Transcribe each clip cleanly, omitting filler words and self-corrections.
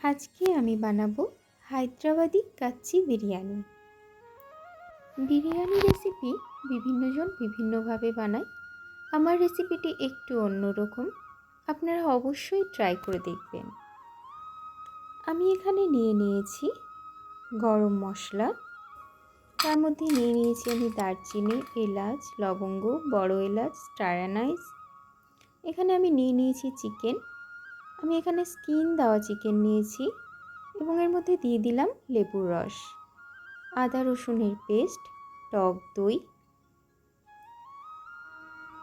আজকে আমি বানাবো হায়দ্রাবাদি কাচ্চি বিরিয়ানি। বিরিয়ানি রেসিপি বিভিন্নজন বিভিন্নভাবে বানায়। আমার রেসিপিটি একটু অন্যরকম, আপনারা অবশ্যই ট্রাই করে দেখবেন। আমি এখানে নিয়েছি গরম মশলা, তার মধ্যে নিয়েছি আমি দারচিনি, এলাচ, লবঙ্গ, বড় এলাচ, স্টার অ্যানাইস। এখানে আমি নিয়েছি চিকেন। আমি এখানে স্কিন দেওয়া চিকেন নিয়েছি এবং এর মধ্যে দিয়ে দিলাম লেবুর রস, আদা রসুনের পেস্ট, টক দই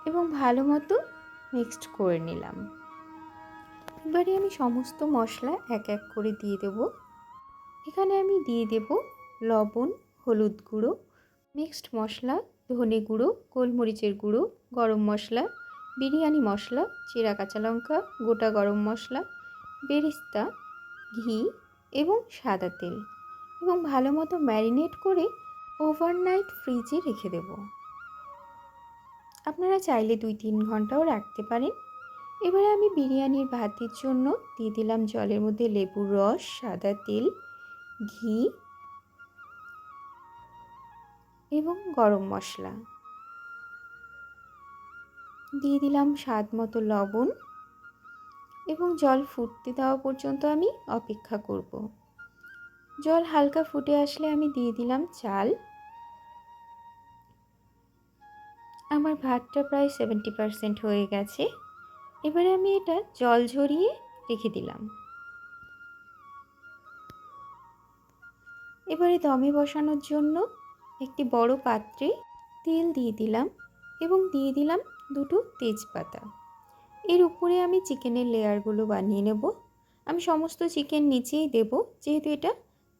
এবং ভালো মতো মিক্সড করে নিলাম। এবারে আমি সমস্ত মশলা এক এক করে দিয়ে দেব। এখানে আমি দিয়ে দেব লবণ, হলুদ গুঁড়ো, মিক্সড মশলা, ধনে গুঁড়ো, গোলমরিচের গুঁড়ো, গরম মশলা, বিরিয়ানি মশলা, চিরা কাঁচা লঙ্কা, গোটা গরম মশলা, বেরেস্তা, ঘি এবং সাদা তেল এবং ভালো মতো ম্যারিনেট করে ওভারনাইট ফ্রিজে রেখে দেব। আপনারা চাইলে 2-3 ঘন্টাও রাখতে পারেন। এবারে আমি বিরিয়ানির ভাতের জন্য দিয়ে দিলাম জলের মধ্যে লেবুর রস, সাদা তেল, ঘি এবং গরম মশলা। দিয়ে দিলাম স্বাদ মতো লবণ এবং জল ফুটতে দেওয়া পর্যন্ত আমি অপেক্ষা করব। জল হালকা ফুটে আসলে আমি দিয়ে দিলাম চাল। আমার ভাতটা প্রায় 70% হয়ে গেছে। এবারে আমি এটা জল ঝরিয়ে রেখে দিলাম। এবারে দমে বসানোর জন্য একটি বড় পাত্রে তেল দিয়ে দিলাম এবং দিয়ে দিলাম 2টো তেজপাতা। এর উপরে আমি চিকেনের লেয়ারগুলো বানিয়ে নেব। আমি সমস্ত চিকেন নিচেই দেব, যেহেতু এটা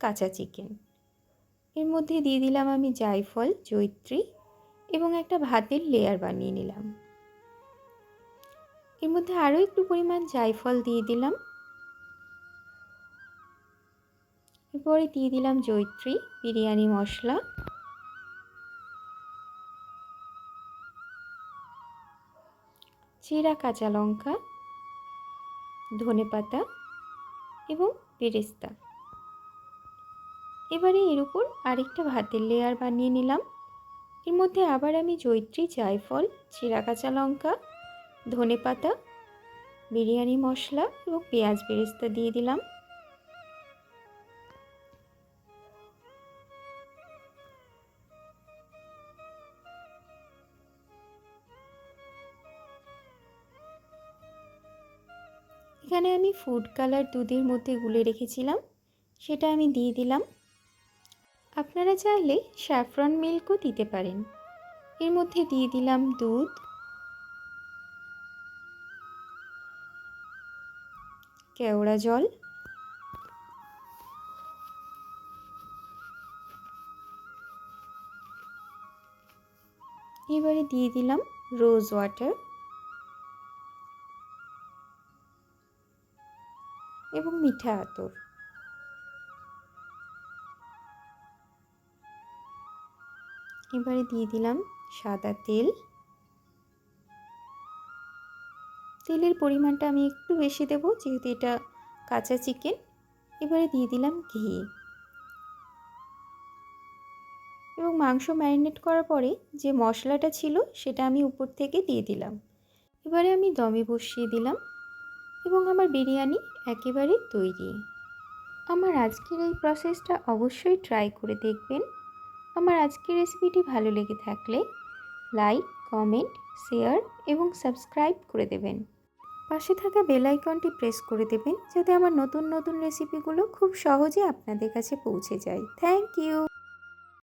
কাঁচা চিকেন। এর মধ্যে দিয়ে দিলাম আমি জায়ফল, জয়িত্রী এবং একটা ভাতের লেয়ার বানিয়ে নিলাম। এর মধ্যে আরও একটু পরিমাণ জায়ফল দিয়ে দিলাম। এরপরে দিয়ে দিলাম জয়িত্রী, বিরিয়ানি মশলা, চিরা কাঁচা লঙ্কা, ধনেপাতা এবং বেরেস্তা। এবারে এর উপর আরেকটা ভাতের লেয়ার বানিয়ে নিলাম। এর মধ্যে আবার আমি জয়িত্রী, জায়ফল, চিরা কাঁচা লঙ্কা, ধনেপাতা, বিরিয়ানি মশলা এবং পেঁয়াজ বেরেস্তা দিয়ে দিলাম। এখানে আমি ফুড কালার দুধের মধ্যে গুলে রেখেছিলাম, সেটা আমি দিয়ে দিলাম। আপনারা চাইলে স্যাফরন মিল্কও দিতে পারেন। এর মধ্যে দিয়ে দিলাম দুধ, কেওড়া জল, এবারে দিয়ে দিলাম রোজ ওয়াটার এবং মিঠা আতর। এবারে দিয়ে দিলাম সাদা তেল। তেলের পরিমাণটা আমি একটু বেশি দেব, যেহেতু এটা কাঁচা চিকেন। এবারে দিয়ে দিলাম ঘি এবং মাংস ম্যারিনেট করার পরে যে মশলাটা ছিল সেটা আমি উপর থেকে দিয়ে দিলাম। এবারে আমি দমে বসিয়ে দিলাম এবং আমার বিরিয়ানি একেবারে তৈরি। আমার আজকের এই প্রসেসটা অবশ্যই ট্রাই করে দেখবেন। আমার আজকের রেসিপিটি ভালো লেগে থাকলে লাইক, কমেন্ট, শেয়ার এবং সাবস্ক্রাইব করে দেবেন। পাশে থাকা বেল আইকনটি প্রেস করে দেবেন, যাতে আমার নতুন নতুন রেসিপিগুলো খুব সহজে আপনাদের কাছে পৌঁছে যায়। Thank you.